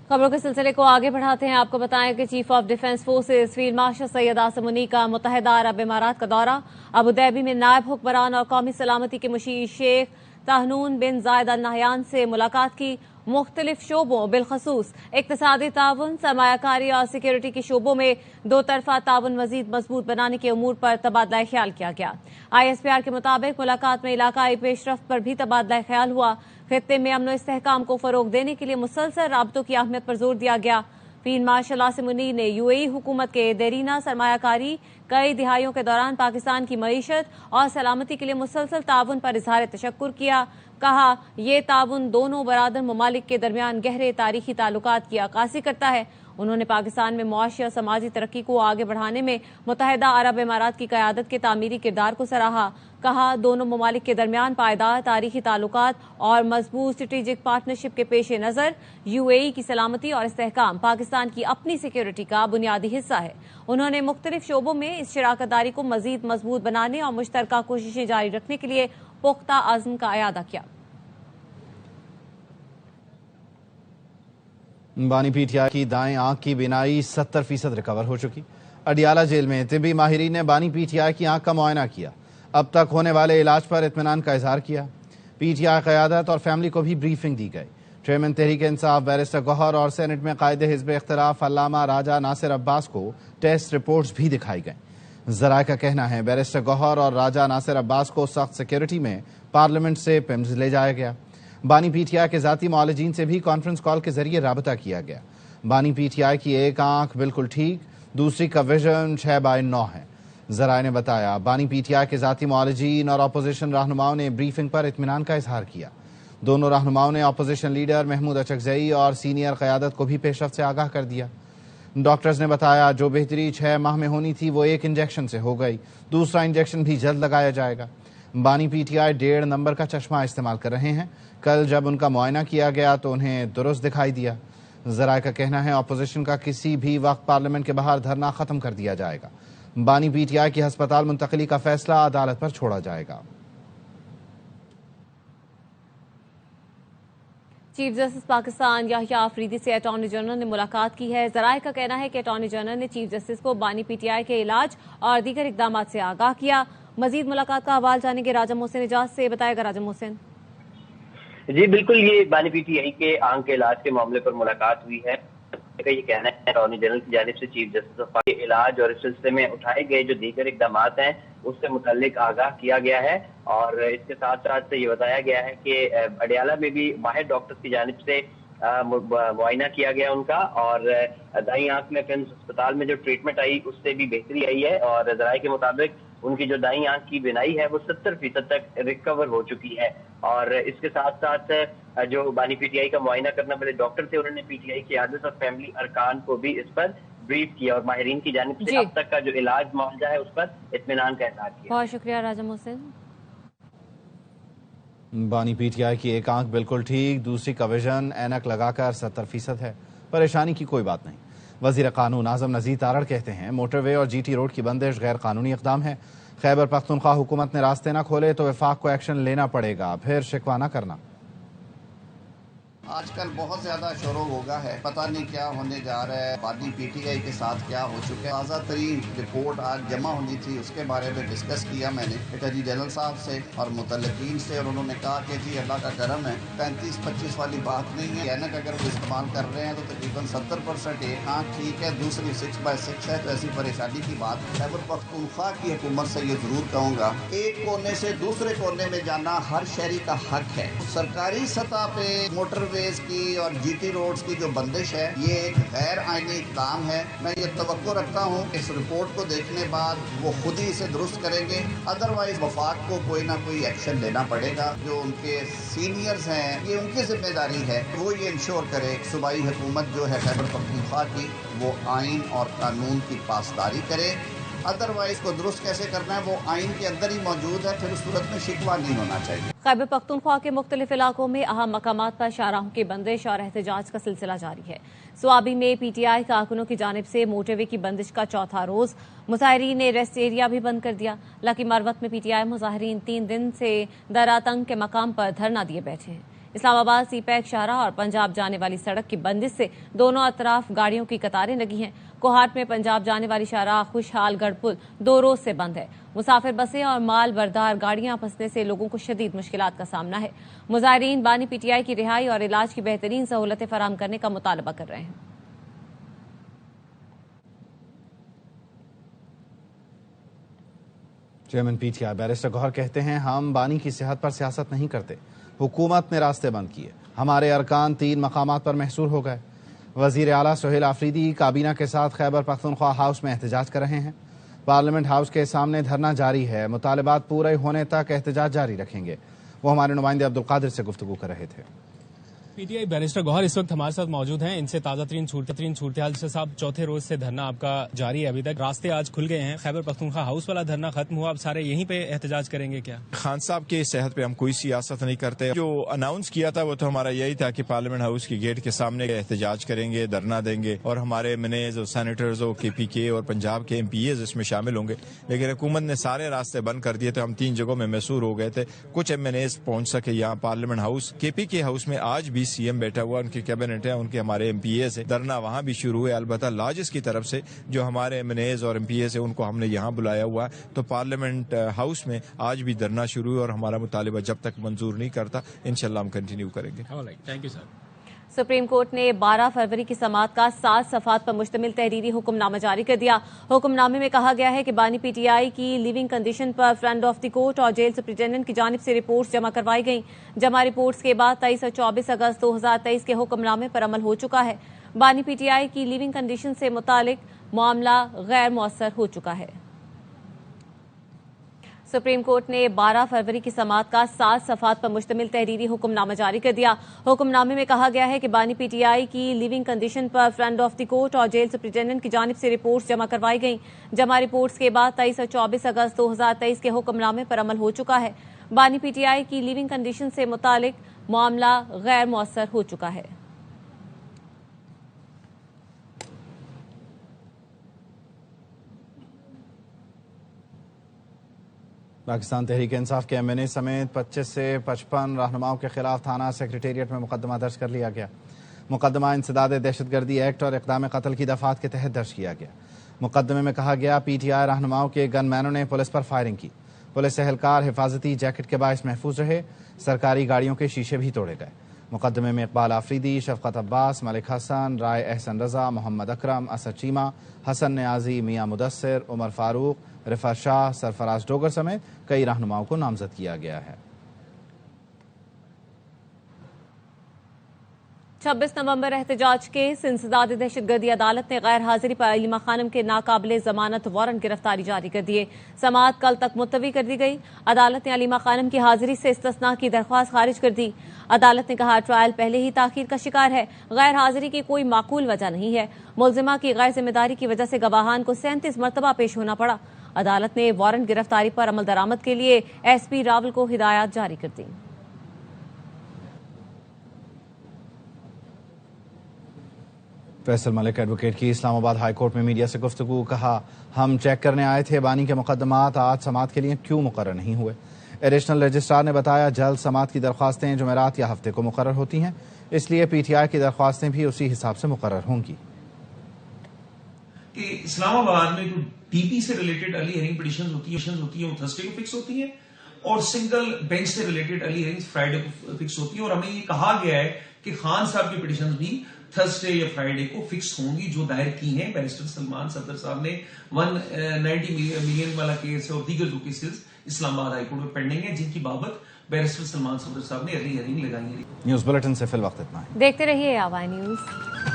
खबरों के सिलसिले को आगे बढ़ाते हैं। आपको बताएं कि chief of defence forces field marshal Syed Asim Munir का मुत्तहिदा अरब इमारात का दौरा। अबू धाबी में नायब हुक्मरान और कौमी सलामती के मुशीर शेख तहनून बिन जायद अल नहयान से मुलाकात की। मुख्तलिफ शोबों बिलखसूस इक्तिसादी ताउन, सरमायाकारी और सिक्योरिटी के शोबों में दो तरफा ताउन मजीद मजबूत बनाने के उमूर पर तबादला ख्याल किया गया। ISPR के मुताबिक मुलाकात में इलाकाई पेशरफ्त पर भी तबादला ख्याल हुआ। खित्ते में अमन इस्तेहकाम को फरोग देने के लिए मुसलसल राबतों की अहमियत पर जोर दिया गया। फील्ड मार्शल आसिम मुनीर ने UAE हुकूमत के देरीना सरमायाकारी, कई दिहाइयों के दौरान पाकिस्तान की मईशत और सलामती के लिए मुसलसल ताउन पर इजहार तशक्कुर किया। कहा, ये ताउन दोनों बरादर ममालिक के दरमियान गहरे तारीखी ताल्लुकात की अक्कासी करता है। उन्होंने पाकिस्तान में मुआशी और समाजी तरक्की को आगे बढ़ाने में मुत्तहिदा अरब इमारात की क़यादत के तामीरी किरदार को सराहा। कहा, दोनों ममालिक के दरमियान पायदार तारीखी ताल्लुकात और मजबूत स्ट्रेटेजिक पार्टनरशिप के पेश नज़र UAE की सलामती और इस्तेहकाम पाकिस्तान की अपनी सिक्योरिटी का बुनियादी हिस्सा है। उन्होंने मुख्तलिफ शोबों में इस शराकत दारी को मजीद मजबूत बनाने और मुश्तरका कोशिशें जारी रखने के लिए पुख्ता अज़्म का इयादा किया। बानी PTI की दाएं आंख की बिनाई 70% रिकवर हो चुकी। अडियाला जेल में तिब्बी माहिरीन ने बानी PTI की आंख का मुआयना किया। अब तक होने वाले इलाज पर इत्मीनान का इजहार किया। PTI क़यादत और फैमिली को भी ब्रीफिंग दी गई। चेयरमैन तहरीक इंसाफ बैरिस्टर गौहर और सेनेट में कायद हिज़्ब इख्तिलाफ अल्लामा राजा नासिर अब्बास को टेस्ट रिपोर्ट्स भी दिखाई गई। ज़राए का कहना है बैरिस्टर गौहर और राजा नासिर अब्बास को सख्त सिक्योरिटी में पार्लियामेंट से पिम्स ले जाया गया। बानी PTI के ज़ाती मौलजीन से भी कॉन्फ्रेंस कॉल के जरिए राबता किया गया। बानी PTI की एक आंख बिल्कुल ठीक, दूसरी का विजन 6/9 है। ज़राए ने बताया, बानी PTI के ज़ाती मौलजीन और अपोजिशन रहनुमाओं ने ब्रीफिंग पर इत्मीनान का इजहार किया। दोनों रहनुमाओं ने अपोजिशन लीडर महमूद अचकज़ई और सीनियर क़यादत को भी पेशरफ्त से आगाह कर दिया। डॉक्टर्स ने बताया, जो बेहतरी 6 माह में होनी थी वो 1 इंजेक्शन से हो गई, दूसरा इंजेक्शन भी जल्द लगाया जाएगा। बानी PTI 1.5 नंबर का चश्मा इस्तेमाल कर रहे हैं। कल जब उनका मुआयना किया गया तो उन्हें दुरुस्त दिखाई दिया। ज़राए का कहना है, अपोजिशन का किसी भी वक्त पार्लियामेंट के बाहर धरना खत्म कर दिया जाएगा। बानी PTI की हस्पताल मुंतकली का फैसला अदालत पर छोड़ा जाएगा। चीफ जस्टिस पाकिस्तान याहिया आफरीदी से अटॉर्नी जनरल ने मुलाकात की है। ज़राए का कहना है कि अटॉर्नी जनरल ने चीफ जस्टिस को बानी PTI के इलाज और दीगर इकदाम से आगाह किया। मजीद मुलाकात का हवाला जानेंगे राजा मोहसिन इजाज से। बताएगा राजा मोहसिन। जी बिल्कुल, ये बानी PTI के आंख के इलाज के मामले पर मुलाकात हुई है। ये कहना है अटॉर्नी जनरल की जानिब से चीफ जस्टिस के इलाज और इस सिलसिले में उठाए गए जो दीगर इकदाम हैं उससे मुतल्लिक आगाह किया गया है। और इसके साथ साथ ये बताया गया है कि अडियाला में भी माहिर डॉक्टर्स की जानिब से मुआयना किया गया उनका, और दाई आंख में फिम्स अस्पताल में जो ट्रीटमेंट आई उससे भी बेहतरी आई है। और ज़राए के मुताबिक उनकी जो दाई आंख की बिनाई है वो 70% तक रिकवर हो चुकी है। और इसके साथ साथ जो बानी PTI का मुआयना करने वाले डॉक्टर थे उन्होंने PTI की आदत और फैमिली अरकान को भी इस पर ब्रीफ किया और माहिरीन की जानिब से अब तक का जो इलाज मुआवजा है उस पर इत्मीनान का इजहार किया। बहुत शुक्रिया राजा मोहसिन। बानी PTI की एक आंख बिल्कुल ठीक, दूसरी का विजन ऐनक लगाकर 70% है। परेशानी की कोई बात नहीं। वजीर कानून आजम नजीर तारड़ कहते हैं, मोटरवे और GT रोड की बंदिश गैर कानूनी इकदाम है। खैबर पख्तूनख्वा हुकूमत ने रास्ते न खोले तो वफाक को एक्शन लेना पड़ेगा, फिर शिकवा न करना। आजकल बहुत ज्यादा शोर होगा है, पता नहीं क्या होने जा रहा है, बानी PTI के साथ क्या हो चुका है। ताज़ा तरीन रिपोर्ट आज जमा होनी थी, उसके बारे में डिस्कस किया मैंने अटॉर्नी जनरल साहब से और मुतल्लिकीन से, और उन्होंने कहा कि जी अल्लाह का करम है, 35-25 वाली बात नहीं है। ऐनक अगर वो इस्तेमाल कर रहे हैं तो तकरीबन 70% एक आँख ठीक है, दूसरी 6/6 है, तो ऐसी परेशानी की बात। खैबर पख्तूनख्वा की हुकूमत से ये जरूर कहूँगा, एक कोने से दूसरे कोने में जाना हर शहरी का हक है। सरकारी सतह पे मोटर की और GT रोड्स की जो बंदिश है ये एक गैर आईनी इक़दाम है। मैं ये तवक्को रखता हूँ इस रिपोर्ट को देखने बाद वो खुद ही इसे दुरुस्त करेंगे, अदरवाइज वफाक को कोई ना कोई एक्शन लेना पड़ेगा। जो उनके सीनियर्स हैं ये उनकी जिम्मेदारी है, वो ये इंश्योर करे सूबाई हुकूमत जो है खैबर पख्तूनख्वा की वो आइन और कानून की पासदारी करे। अदरवाइज को दुरुस्त कैसे करना है वो आइन के अंदर ही मौजूद है, फिर उस सूरत में शिकवा नहीं होना चाहिए। खैबर पख्तूनख्वा के मुख्तलिफ इलाकों में अहम मकामात पर शाहराहों की बंदिश और एहतजाज का सिलसिला जारी है। स्वाबी में PTI कारकुनों की जानिब से मोटरवे की बंदिश का चौथा रोज मुजाहिरीन ने रेस्ट एरिया भी बंद कर दिया। लकी मरवत में PTI मुजाहिरीन 3 दिन से दरातंग के मकाम पर धरना दिए बैठे हैं। اسلام آباد سی پیک شاہراہ اور پنجاب جانے والی سڑک کی بندش سے دونوں اطراف گاڑیوں کی قطاریں لگی ہیں۔ کوہاٹ میں پنجاب جانے والی شاہراہ خوشحال گڑھ پل 2 روز سے بند ہے۔ مسافر بسیں اور مال بردار گاڑیاں پھنسنے سے لوگوں کو شدید مشکلات کا سامنا ہے۔ مظاہرین بانی پی ٹی آئی کی رہائی اور علاج کی بہترین سہولتیں فراہم کرنے کا مطالبہ کر رہے ہیں۔ Chairman P T I barrister Gohar کہتے ہیں ہم بانی کی صحت پر سیاست نہیں کرتے، حکومت نے راستے بند کیے، ہمارے ارکان 3 مقامات پر محصور ہو گئے۔ وزیر اعلیٰ سہیل آفریدی کابینہ کے ساتھ خیبر پختونخوا ہاؤس میں احتجاج کر رہے ہیں۔ پارلیمنٹ ہاؤس کے سامنے دھرنا جاری ہے، مطالبات پورے ہونے تک احتجاج جاری رکھیں گے۔ وہ ہمارے نمائندے عبدالقادر سے گفتگو کر رہے تھے۔ پی ٹی آئی بیرسٹر گوہر اس وقت ہمارے ساتھ موجود ہیں، ان سے تازہ ترین صورتحال سے صاحب 4تھے روز سے دھرنا آپ کا جاری ہے، ابھی تک راستے آج کھل گئے ہیں، خیبر پختونخوا ہاؤس والا دھرنا ختم ہوا، اب سارے یہیں پہ احتجاج کریں گے کیا؟ خان صاحب کی صحت پہ ہم کوئی سیاست نہیں کرتے، جو اناؤنس کیا تھا وہ تو ہمارا یہی تھا کہ پارلیمنٹ ہاؤس کی گیٹ کے سامنے احتجاج کریں گے، دھرنا دیں گے اور ہمارے منیز اور سینیٹرز اور کے پی کے اور پنجاب کے MPAs اس میں شامل ہوں گے، لیکن حکومت نے سارے راستے بند کر دیے تھے، ہم 3 جگہوں میں محصور ہو گئے تھے، کچھ MNAs پہنچ سکے یہاں پارلیمنٹ ہاؤس، KPK ہاؤس میں آج بھی CM بیٹھا ہوا، ان کی کیبنٹ ہے، ان کے ہمارے MPAs ہے، دھرنا وہاں بھی شروع ہوئے، البتہ لاجس کی طرف سے جو ہمارے MNAs اور MPAs ہیں ان کو ہم نے یہاں بلایا ہوا ہے، تو پارلیمنٹ ہاؤس میں آج بھی دھرنا شروع ہے اور ہمارا مطالبہ جب تک منظور نہیں کرتا انشاءاللہ ہم کنٹینیو کریں گے۔ Thank you sir. Supreme court نے 12 فروری کی سماعت کا 7 صفحات پر مشتمل تحریری حکم نامہ جاری کر دیا۔ حکم نامے میں کہا گیا ہے کہ بانی پی ٹی آئی کی لیونگ کنڈیشن پر فرنٹ آف دی کورٹ اور جیل سپرنٹینڈنٹ کی جانب سے رپورٹس جمع کروائی گئیں۔ جمع رپورٹس کے بعد 23 اور 24 اگست 2023 کے حکم نامے پر عمل ہو چکا ہے۔ بانی پی ٹی آئی کی لیونگ کنڈیشن سے متعلق معاملہ غیر مؤثر ہو چکا ہے۔ سپریم کورٹ نے 12 فروری کی سماعت کا 7 صفحات پر مشتمل تحریری حکم نامہ جاری کر دیا۔ حکم نامے میں کہا گیا ہے کہ بانی پی ٹی آئی کی لیونگ کنڈیشن پر فرنٹ آف دی کورٹ اور جیل سپرنٹینڈنٹ کی جانب سے رپورٹس جمع کروائی گئیں۔ جمع رپورٹس کے بعد 23 اور 24 اگست 2023 کے حکم نامے پر عمل ہو چکا ہے۔ بانی پی ٹی آئی کی لیونگ کنڈیشن سے متعلق معاملہ غیر مؤثر ہو چکا ہے۔ پاکستان تحریک انصاف کے MNA سمیت 25 سے 55 رہنماؤں کے خلاف تھانہ سیکریٹریٹ میں مقدمہ درج کر لیا گیا۔ مقدمہ انسداد دہشت گردی ایکٹ اور اقدام قتل کی دفعات کے تحت درج کیا گیا۔ مقدمے میں کہا گیا PTI رہنماؤں کے گن مینوں نے پولیس پر فائرنگ کی، پولیس اہلکار حفاظتی جیکٹ کے باعث محفوظ رہے، سرکاری گاڑیوں کے شیشے بھی توڑے گئے۔ مقدمے میں اقبال آفریدی، شفقت عباس، ملک حسن، رائے احسن رضا، محمد اکرم، اسد چیمہ، حسن نیازی، میاں مدثر، عمر فاروق، رفعت شاہ، سرفراز ڈوگر سمیت کئی رہنماؤں کو نامزد کیا گیا ہے۔ 26 نومبر احتجاج کیس انسداد دہشت گردی عدالت نے غیر حاضری پر علیمہ خانم کے ناقابل ضمانت وارنٹ گرفتاری جاری کر دیے۔ سماعت کل تک ملتوی کر دی گئی۔ عدالت نے علیمہ خانم کی حاضری سے استثناء کی درخواست خارج کر دی۔ عدالت نے کہا ٹرائل پہلے ہی تاخیر کا شکار ہے، غیر حاضری کی کوئی معقول وجہ نہیں ہے۔ ملزمہ کی غیر ذمہ داری کی وجہ سے گواہان کو 37 مرتبہ پیش ہونا پڑا۔ عدالت نے وارنٹ گرفتاری پر عمل درآمد کے لیے SP راول کو ہدایات جاری کر دی۔ فیصل ملک ایڈوکیٹ کی اسلام آباد ہائی کورٹ میں میڈیا سے گفتگو، کہا ہم چیک کرنے آئے تھے بانی کے مقدمات آج سماعت کے لیے کیوں مقرر نہیں ہوئے۔ ایڈیشنل رجسٹرار نے بتایا جلد سماعت کی درخواستیں جمعرات یا ہفتے کو مقرر ہوتی ہیں، اس لیے PTI کی درخواستیں بھی اسی حساب سے مقرر ہوں گی۔ کہ اسلام آباد میں جو DP سے ریلیٹڈ ارلی ہیئرنگ پٹیشنز ہوتی ہیں وہ تھرسڈے کو فکس ہوتی ہیں اور سنگل بینچ سے ریلیٹڈ ارلی ہیئرنگز فرائیڈے کو فکس ہوتی ہیں، اور ہمیں یہ کہا گیا ہے کہ خان صاحب کی پٹیشنز بھی تھرسڈے یا فرائیڈے کو فکس ہوں گی، جو دائر کی ہیں بیرسٹر سلمان صدر صاحب نے 190 ملین والا کیس اور دیگر جو کیسز اسلام آباد ہائی کورٹ میں پینڈنگ ہیں، جن کی بابت بیرسٹر سلمان صدر صاحب نے ارلی ہیئرنگ لگائی ہے۔ نیوز بلیٹن سے فی الوقت اتنا ہے، دیکھتے رہیے آوائی نیوز۔